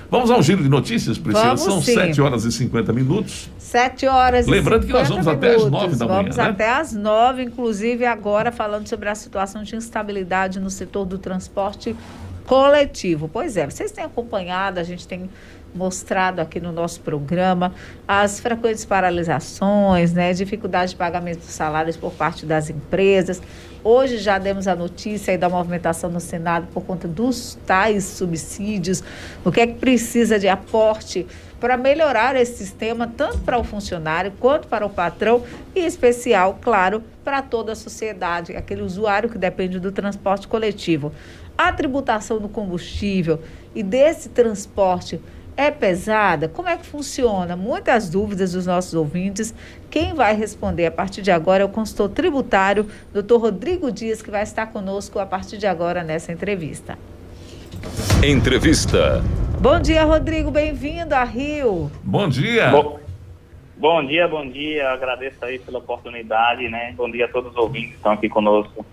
Vamos ao giro de notícias, Priscila? Vamos, São sim. 7 horas e 50 minutos. 7 horas Lembrando e 50 que nós vamos até às 9 da manhã, Vamos né? até às 9, inclusive agora falando sobre a situação de instabilidade no setor do transporte coletivo. Pois é, vocês têm acompanhado, a gente tem mostrado aqui no nosso programa as frequentes paralisações, né, dificuldade de pagamento dos salários por parte das empresas. Hoje já demos a notícia aí da movimentação no Senado por conta dos tais subsídios, o que é que precisa de aporte para melhorar esse sistema, tanto para o funcionário quanto para o patrão, e em especial, claro, para toda a sociedade, aquele usuário que depende do transporte coletivo. A tributação do combustível e desse transporte é pesada? Como é que funciona? Muitas dúvidas dos nossos ouvintes. Quem vai responder a partir de agora é o consultor tributário, Dr. Rodrigo Dias, que vai estar conosco a partir de agora nessa entrevista. Entrevista. Bom dia, Rodrigo. Bem-vindo a Rio. Bom dia. Bom dia. Agradeço aí pela oportunidade, né? Bom dia a todos os ouvintes que estão aqui conosco.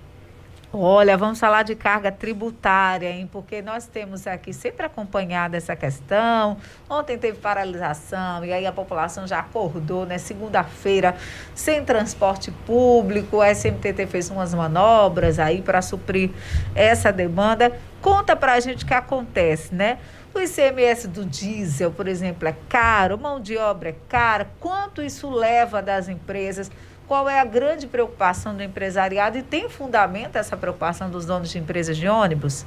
Olha, vamos falar de carga tributária, hein? Porque nós temos aqui sempre acompanhado essa questão. Ontem teve paralisação e aí a população já acordou, né? Segunda-feira, sem transporte público, a SMTT fez umas manobras aí para suprir essa demanda. Conta pra gente o que acontece, né? O ICMS do diesel, por exemplo, é caro, mão de obra é cara. Quanto isso leva das empresas? Qual é a grande preocupação do empresariado e tem fundamento essa preocupação dos donos de empresas de ônibus?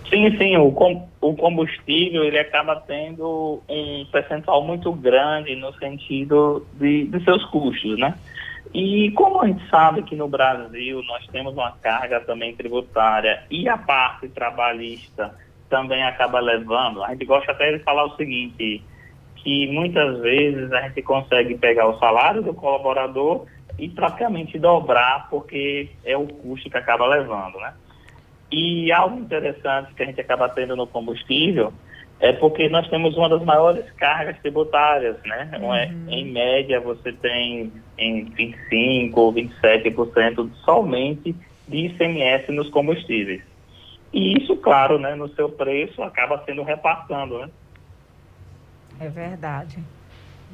Sim, o combustível ele acaba tendo um percentual muito grande no sentido de seus custos, né? E como a gente sabe que no Brasil nós temos uma carga também tributária e a parte trabalhista também acaba levando, a gente gosta até de falar o seguinte, que muitas vezes a gente consegue pegar o salário do colaborador e praticamente dobrar, porque é o custo que acaba levando, né? E algo interessante que a gente acaba tendo no combustível é porque nós temos uma das maiores cargas tributárias, né? Em média, você tem em 25% ou 27% somente de ICMS nos combustíveis. E isso, claro, né, no seu preço acaba sendo repassando, né? É verdade.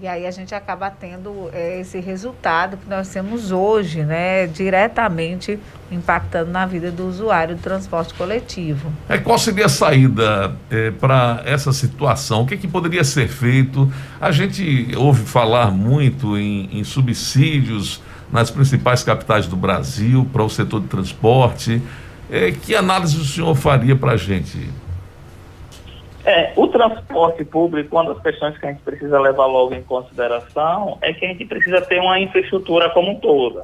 E aí a gente acaba tendo esse resultado que nós temos hoje, né, diretamente impactando na vida do usuário do transporte coletivo. Qual seria a saída para essa situação? O que poderia ser feito? A gente ouve falar muito em subsídios nas principais capitais do Brasil para o setor de transporte. Que análise o senhor faria para a gente? O transporte público, uma das questões que a gente precisa levar logo em consideração é que a gente precisa ter uma infraestrutura como um todo.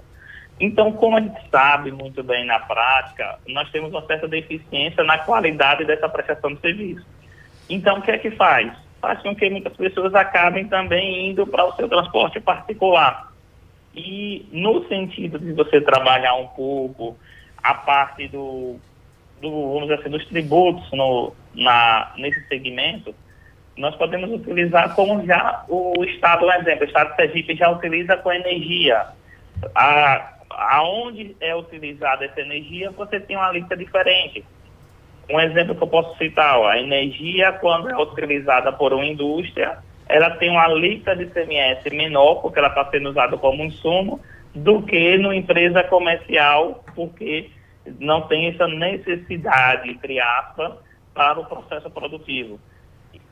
Então, como a gente sabe muito bem na prática, nós temos uma certa deficiência na qualidade dessa prestação de serviço. Então, o que é que faz? Faz com que muitas pessoas acabem também indo para o seu transporte particular. E no sentido de você trabalhar um pouco a parte vamos dizer assim, dos tributos nesse segmento, nós podemos utilizar como já o Estado, um exemplo, o Estado de Sergipe já utiliza com energia. Aonde é utilizada essa energia, você tem uma lista diferente. Um exemplo que eu posso citar, a energia, quando é utilizada por uma indústria, ela tem uma lista de ICMS menor, porque ela está sendo usada como insumo, do que numa empresa comercial, porque não tem essa necessidade, entre aspas, para o processo produtivo.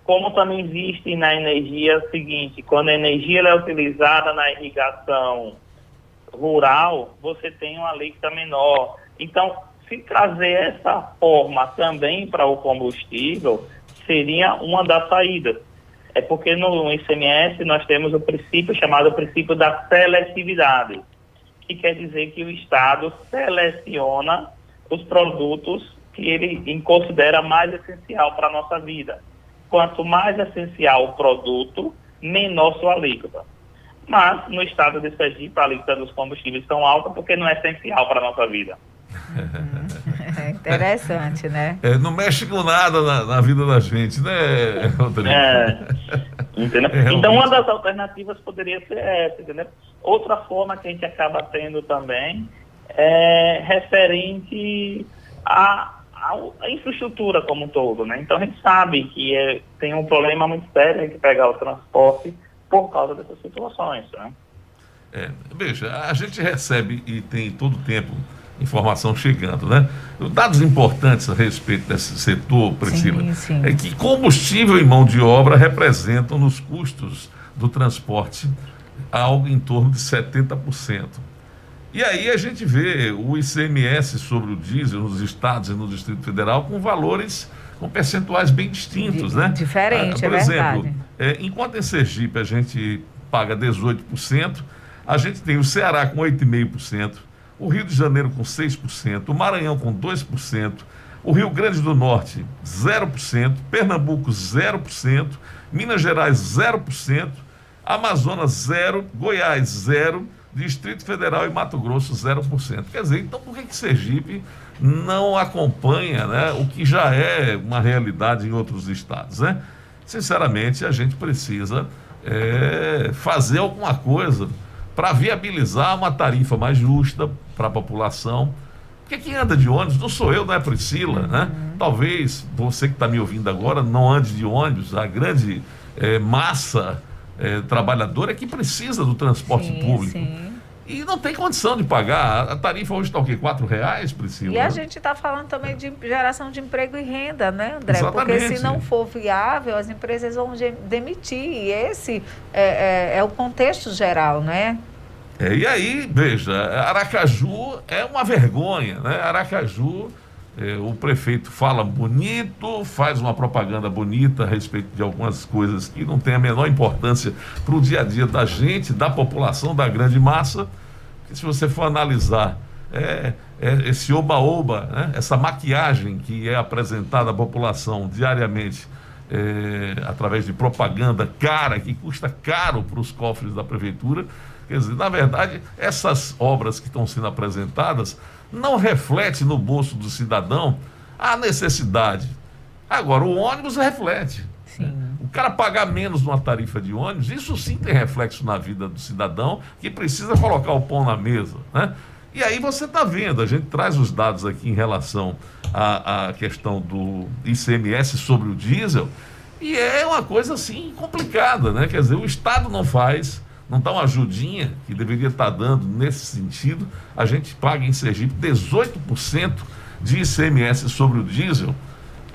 Como também existe na energia o seguinte, quando a energia é utilizada na irrigação rural, você tem uma alíquota menor. Então, se trazer essa forma também para o combustível, seria uma das saídas. É porque no ICMS nós temos o princípio chamado princípio da seletividade, que quer dizer que o Estado seleciona os produtos que ele considera mais essencial para a nossa vida. Quanto mais essencial o produto, menor sua alíquota. Mas no estado de Sergipe, a alíquota dos combustíveis tão alta porque não é essencial para a nossa vida. É interessante, né? Não mexe com nada na vida da gente, né, Rodrigo? Entendeu? Então, uma das alternativas poderia ser essa, entendeu? Outra forma que a gente acaba tendo também é referente a infraestrutura como um todo, né? Então a gente sabe que tem um problema muito sério de pegar o transporte por causa dessas situações, né? Veja, a gente recebe e tem todo o tempo informação chegando, né? Dados importantes a respeito desse setor, Priscila, Sim, sim. é que combustível e mão de obra representam nos custos do transporte algo em torno de 70%. E aí a gente vê o ICMS sobre o diesel nos estados e no Distrito Federal com valores, com percentuais bem distintos, né? Diferente, por é exemplo, verdade. enquanto em Sergipe a gente paga 18%, a gente tem o Ceará com 8,5%, o Rio de Janeiro com 6%, o Maranhão com 2%, o Rio Grande do Norte 0%, Pernambuco 0%, Minas Gerais 0%, Amazonas 0%, Goiás 0%, Distrito Federal e Mato Grosso 0%. Quer dizer, então por que Sergipe não acompanha, né, o que já é uma realidade em outros estados, né? Sinceramente, a gente precisa fazer alguma coisa para viabilizar uma tarifa mais justa para a população. Porque quem anda de ônibus não sou eu, não é Priscila, né? Talvez você que está me ouvindo agora não ande de ônibus, a grande massa trabalhadora é que precisa do transporte público. Sim. E não tem condição de pagar. A tarifa hoje está o quê? R$4, Priscila? E a gente está falando também de geração de emprego e renda, né, André? Exatamente. Porque se não for viável, as empresas vão demitir. E esse é o contexto geral, né? E aí, veja, Aracaju é uma vergonha, né? Aracaju, o prefeito fala bonito, faz uma propaganda bonita a respeito de algumas coisas que não tem a menor importância para o dia a dia da gente, da população, da grande massa. Porque se você for analisar esse oba-oba, né? Essa maquiagem que é apresentada à população diariamente através de propaganda cara, que custa caro para os cofres da prefeitura. Quer dizer, na verdade, essas obras que estão sendo apresentadas não refletem no bolso do cidadão a necessidade. Agora, o ônibus reflete. Sim. O cara pagar menos numa tarifa de ônibus, isso sim tem reflexo na vida do cidadão que precisa colocar o pão na mesa, né? E aí você está vendo, a gente traz os dados aqui em relação à questão do ICMS sobre o diesel, e é uma coisa assim complicada, né? Quer dizer, o Estado não faz, não dá uma ajudinha que deveria estar dando nesse sentido. A gente paga em Sergipe 18% de ICMS sobre o diesel.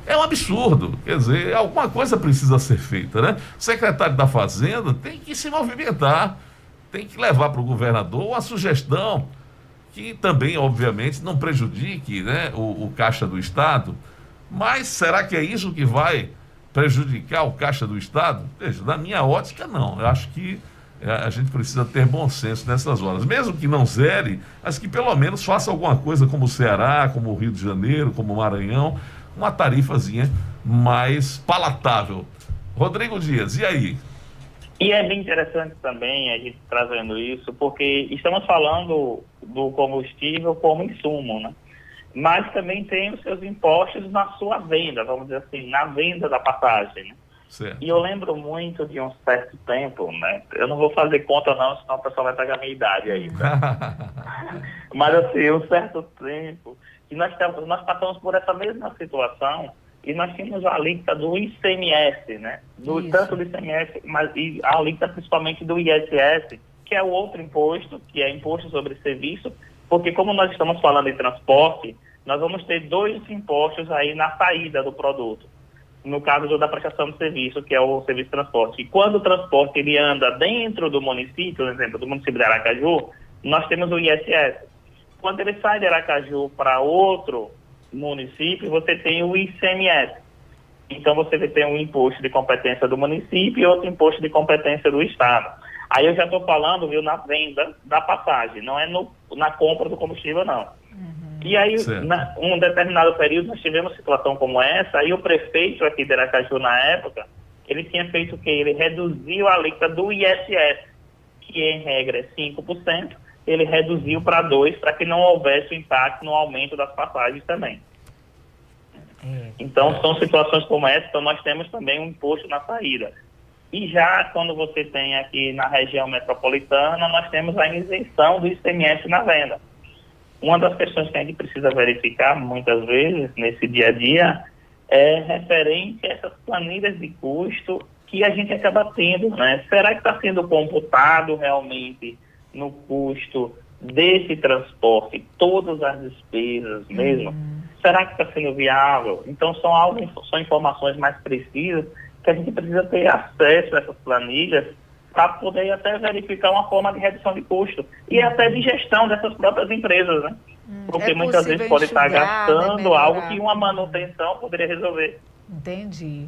É um absurdo. Quer dizer, alguma coisa precisa ser feita, né? O secretário da Fazenda tem que se movimentar, tem que levar para o governador uma sugestão que também, obviamente, não prejudique, né, o caixa do Estado. Mas será que é isso que vai prejudicar o caixa do Estado? Veja, na minha ótica, não. Eu acho que a gente precisa ter bom senso nessas horas. Mesmo que não zere, mas que pelo menos faça alguma coisa como o Ceará, como o Rio de Janeiro, como o Maranhão, uma tarifazinha mais palatável. Rodrigo Dias, e aí? E é bem interessante também a gente trazendo isso, porque estamos falando do combustível como insumo, né? Mas também tem os seus impostos na sua venda, vamos dizer assim, na venda da passagem, né? Certo. E eu lembro muito de um certo tempo, né? Eu não vou fazer conta não, senão o pessoal vai pegar a minha idade aí, tá? Mas assim, um certo tempo, que nós passamos por essa mesma situação e nós tínhamos a alíquota do ICMS, né? Tanto do ICMS, mas e a alíquota principalmente do ISS, que é o outro imposto, que é imposto sobre serviço, porque como nós estamos falando de transporte, nós vamos ter dois impostos aí na saída do produto. No caso da prestação de serviço, que é o serviço de transporte. E quando o transporte ele anda dentro do município, por exemplo, do município de Aracaju, nós temos o ISS. Quando ele sai de Aracaju para outro município, você tem o ICMS. Então você tem um imposto de competência do município e outro imposto de competência do Estado. Aí eu já estou falando, viu, na venda da passagem, não é na compra do combustível, não. E aí, um determinado período, nós tivemos situação como essa, aí o prefeito aqui de Aracaju, na época, ele tinha feito o quê? Ele reduziu a alíquota do ISS, que em regra é 5%, ele reduziu para 2%, para que não houvesse impacto no aumento das passagens também. Então, são situações como essa, então nós temos também um imposto na saída. E já quando você tem aqui na região metropolitana, nós temos a isenção do ICMS na venda. Uma das questões que a gente precisa verificar muitas vezes nesse dia a dia é referente a essas planilhas de custo que a gente acaba tendo, né? Será que está sendo computado realmente no custo desse transporte todas as despesas mesmo? Será que está sendo viável? Então são informações mais precisas que a gente precisa ter acesso a essas planilhas para poder até verificar uma forma de redução de custo e até de gestão dessas próprias empresas, né? Porque muitas vezes pode estar gastando, né, algo que uma manutenção poderia resolver. Entendi.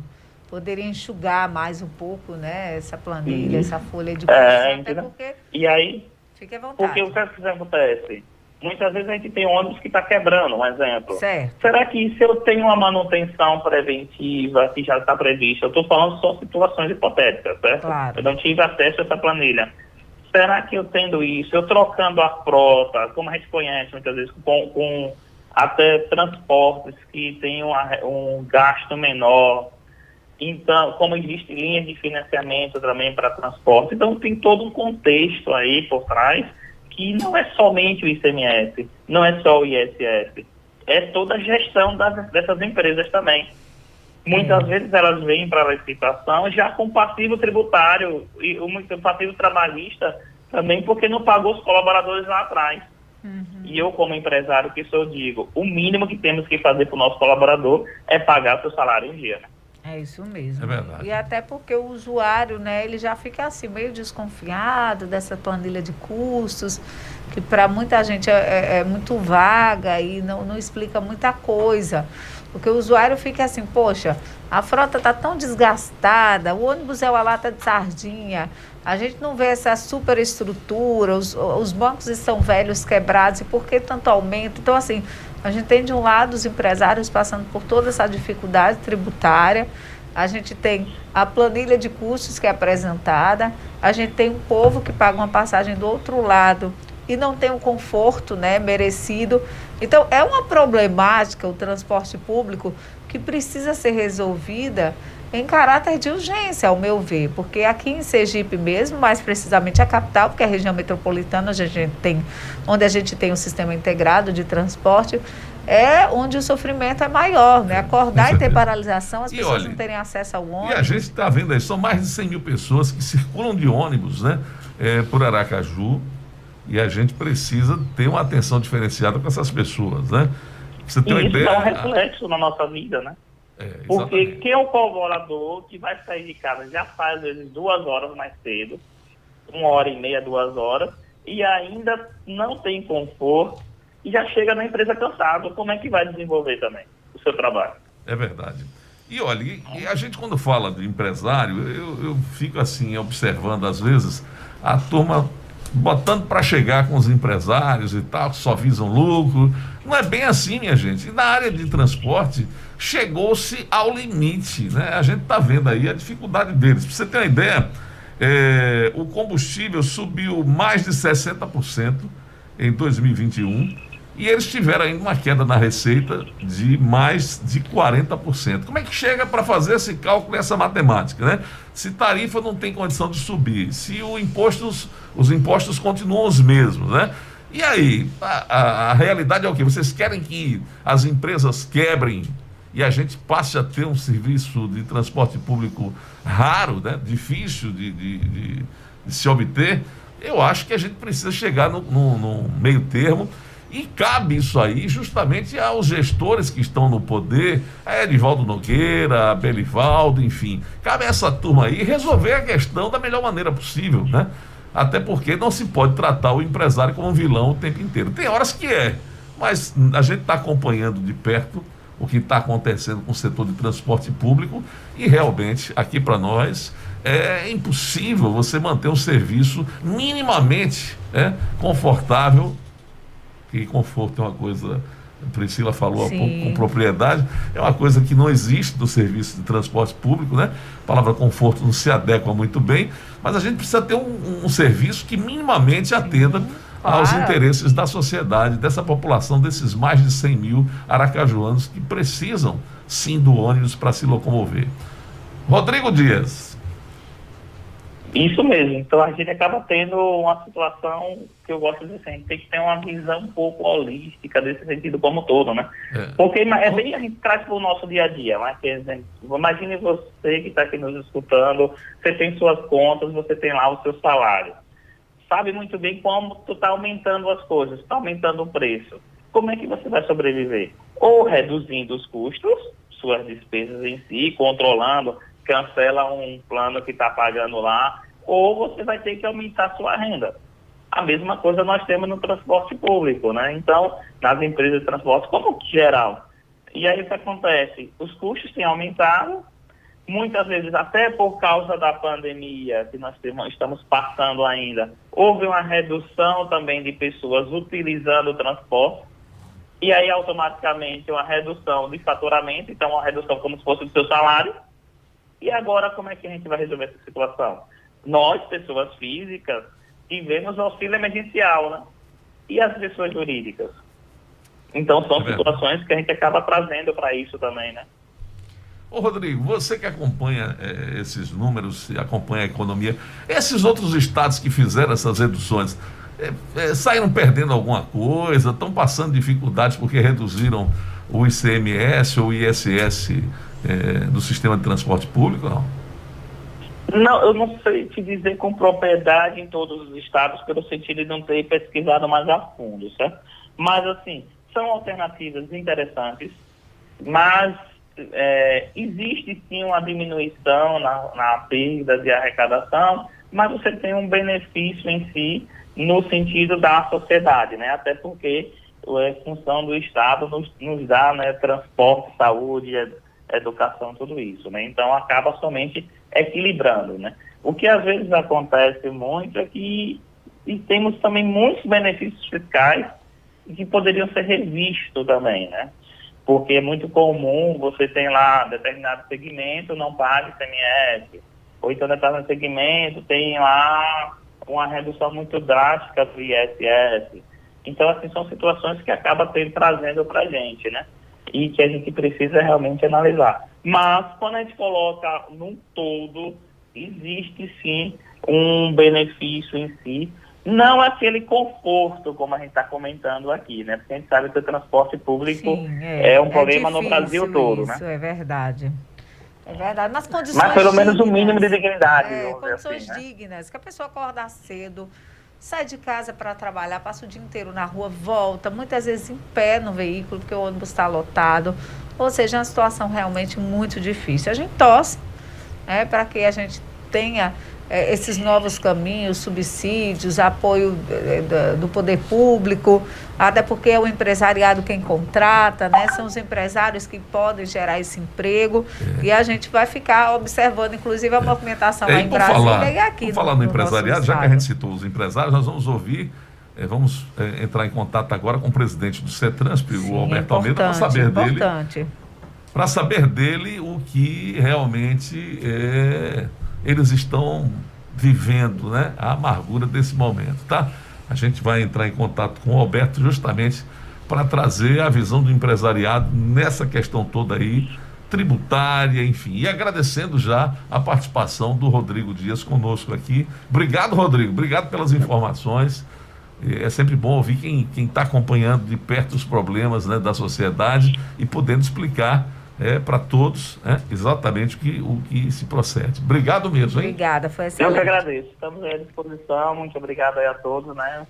Poderia enxugar mais um pouco, né, essa planilha, essa folha de custo, até porque... E aí, fique à vontade. Porque o que acontece? Muitas vezes a gente tem ônibus que está quebrando, um exemplo. Certo. Será que se eu tenho uma manutenção preventiva que já está prevista, eu estou falando só situações hipotéticas, certo? Claro. Eu não tive acesso a essa planilha. Será que eu tendo isso, eu trocando a frota, como a gente conhece muitas vezes, com até transportes que têm um gasto menor, então, como existem linhas de financiamento também para transporte, então tem todo um contexto aí por trás, que não é somente o ICMS, não é só o ISS, é toda a gestão dessas empresas também. Muitas vezes elas vêm para a licitação já com passivo tributário e o passivo trabalhista também, porque não pagou os colaboradores lá atrás. E eu, como empresário, que sou, digo, o mínimo que temos que fazer para o nosso colaborador é pagar seu salário em dia, né? É isso mesmo. É verdade. E até porque o usuário, né, ele já fica assim, meio desconfiado dessa planilha de custos, que para muita gente é muito vaga e não explica muita coisa. Porque o usuário fica assim, poxa, a frota está tão desgastada, o ônibus é uma lata de sardinha, a gente não vê essa superestrutura, os bancos estão velhos, quebrados, e por que tanto aumento? Então, assim, a gente tem de um lado os empresários passando por toda essa dificuldade tributária, a gente tem a planilha de custos que é apresentada, a gente tem um povo que paga uma passagem do outro lado e não tem um conforto, né, merecido. Então, é uma problemática o transporte público que precisa ser resolvida em caráter de urgência, ao meu ver, porque aqui em Sergipe mesmo, mais precisamente a capital, porque é a região metropolitana, onde a gente tem um sistema integrado de transporte, é onde o sofrimento é maior, né? Acordar e ter paralisação, as pessoas não terem acesso ao ônibus. E a gente está vendo aí, são mais de 100 mil pessoas que circulam de ônibus, né, por Aracaju, e a gente precisa ter uma atenção diferenciada com essas pessoas, né? Você tem uma ideia? Isso é um reflexo na nossa vida, né? Porque quem é o colaborador que vai sair de casa já faz, às vezes, 2 horas mais cedo, 1h30, 2 horas, e ainda não tem conforto, e já chega na empresa cansado, como é que vai desenvolver também o seu trabalho? É verdade. E olha, e a gente quando fala de empresário, eu fico assim, observando às vezes, a turma botando para chegar com os empresários e tal, que só visam lucro. Não é bem assim, minha gente. E na área de transporte, chegou-se ao limite, né? A gente está vendo aí a dificuldade deles. Para você ter uma ideia, o combustível subiu mais de 60% em 2021 e eles tiveram ainda uma queda na receita de mais de 40%. Como é que chega para fazer esse cálculo e essa matemática, né? Se tarifa não tem condição de subir, se os impostos continuam os mesmos, né? E aí, a realidade é o quê? Vocês querem que as empresas quebrem e a gente passe a ter um serviço de transporte público raro, né? Difícil de se obter? Eu acho que a gente precisa chegar no meio termo. E cabe isso aí justamente aos gestores que estão no poder, a Edivaldo Nogueira, a Belivaldo, enfim. Cabe a essa turma aí resolver a questão da melhor maneira possível, né? Até porque não se pode tratar o empresário como um vilão o tempo inteiro. Tem horas que mas a gente está acompanhando de perto o que está acontecendo com o setor de transporte público e realmente aqui para nós é impossível você manter um serviço minimamente confortável. Que conforto é uma coisa, a Priscila falou há pouco com propriedade, é uma coisa que não existe no serviço de transporte público, né? A palavra conforto não se adequa muito bem, mas a gente precisa ter um serviço que minimamente atenda aos interesses da sociedade, dessa população, desses mais de 100 mil aracajuanos que precisam, sim, do ônibus para se locomover. Rodrigo Dias. Isso mesmo. Então a gente acaba tendo uma situação que eu gosto de dizer assim, a gente tem que ter uma visão um pouco holística desse sentido como um todo, né? Porque é bem, a gente traz para o nosso dia a dia, mas, por exemplo, imagine você que está aqui nos escutando, você tem suas contas, você tem lá o seu salário. Sabe muito bem como tu está aumentando as coisas, está aumentando o preço. Como é que você vai sobreviver? Ou reduzindo os custos, suas despesas em si, controlando, cancela um plano que está pagando lá, ou você vai ter que aumentar sua renda. A mesma coisa nós temos no transporte público, né? Então, nas empresas de transporte, como geral. E aí o que acontece? Os custos têm aumentado, muitas vezes até por causa da pandemia que nós estamos passando ainda, houve uma redução também de pessoas utilizando o transporte, e aí automaticamente uma redução de faturamento, então uma redução como se fosse do seu salário. E agora como é que a gente vai resolver essa situação? Nós, pessoas físicas, tivemos o auxílio emergencial, né? E as pessoas jurídicas? Então são situações que a gente acaba trazendo para isso também, né? Ô Rodrigo, você que acompanha esses números, acompanha a economia, esses outros estados que fizeram essas reduções, saíram perdendo alguma coisa, estão passando dificuldades porque reduziram o ICMS ou o ISS do sistema de transporte público, não? Não, eu não sei te dizer com propriedade em todos os estados, pelo sentido de não ter pesquisado mais a fundo, certo? Mas, assim, são alternativas interessantes, mas existe sim uma diminuição na perda de arrecadação, mas você tem um benefício em si no sentido da sociedade, né? Até porque a função do Estado nos dá, né, transporte, saúde, educação, tudo isso, né? Então acaba somente equilibrando, né? O que às vezes acontece muito é que temos também muitos benefícios fiscais que poderiam ser revistos também, né? Porque é muito comum, você tem lá determinado segmento, não paga ICMS, ou então determinado segmento tem lá uma redução muito drástica do ISS. Então, assim, são situações que acabam trazendo para a gente, né? E que a gente precisa realmente analisar. Mas, quando a gente coloca num todo, existe sim um benefício em si, não aquele conforto, como a gente está comentando aqui, né? Porque a gente sabe que o transporte público é um problema no Brasil todo, né? Isso é verdade. É verdade. Nas condições mas pelo menos dignas, o mínimo de dignidade. Condições assim, dignas, que a pessoa acorda cedo, sai de casa para trabalhar, passa o dia inteiro na rua, volta, muitas vezes em pé no veículo, porque o ônibus está lotado. Ou seja, é uma situação realmente muito difícil. A gente torce para que a gente tenha esses novos caminhos, subsídios, apoio do poder público, até porque é o empresariado quem contrata, né? São os empresários que podem gerar esse emprego, e a gente vai ficar observando, inclusive, a movimentação lá em Brasília e aqui. Por falar no empresariado, já que a gente citou os empresários, nós vamos ouvir, vamos entrar em contato agora com o presidente do CETRANSP, o Alberto Almeida, para saber dele o que realmente eles estão vivendo, né? A amargura desse momento, tá? A gente vai entrar em contato com o Alberto justamente para trazer a visão do empresariado nessa questão toda aí, tributária, enfim. E agradecendo já a participação do Rodrigo Dias conosco aqui. Obrigado, Rodrigo. Obrigado pelas informações. É sempre bom ouvir quem está acompanhando de perto os problemas, né, da sociedade e podendo explicar para todos exatamente o que se procede. Obrigado mesmo, hein? Obrigada, foi excelente. Eu que agradeço. Estamos à disposição. Muito obrigado aí a todos, né?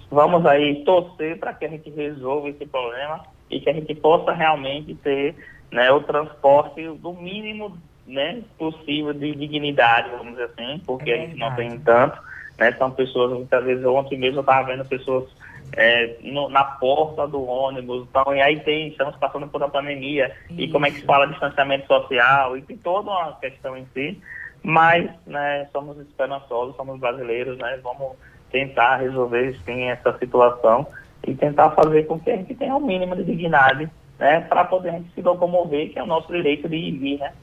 Vamos aí torcer para que a gente resolva esse problema e que a gente possa realmente ter, né, o transporte do mínimo, né, possível de dignidade, vamos dizer assim, porque a gente não tem tanto, né? São pessoas, muitas vezes, ontem mesmo eu estava vendo pessoas na porta do ônibus, então, e aí estamos passando por uma pandemia, e como é que se fala distanciamento social, e tem toda uma questão em si, mas, né, somos esperançosos, somos brasileiros, né, vamos tentar resolver sim essa situação e tentar fazer com que a gente tenha o mínimo de dignidade, né, para poder a gente se locomover, que é o nosso direito de ir, né.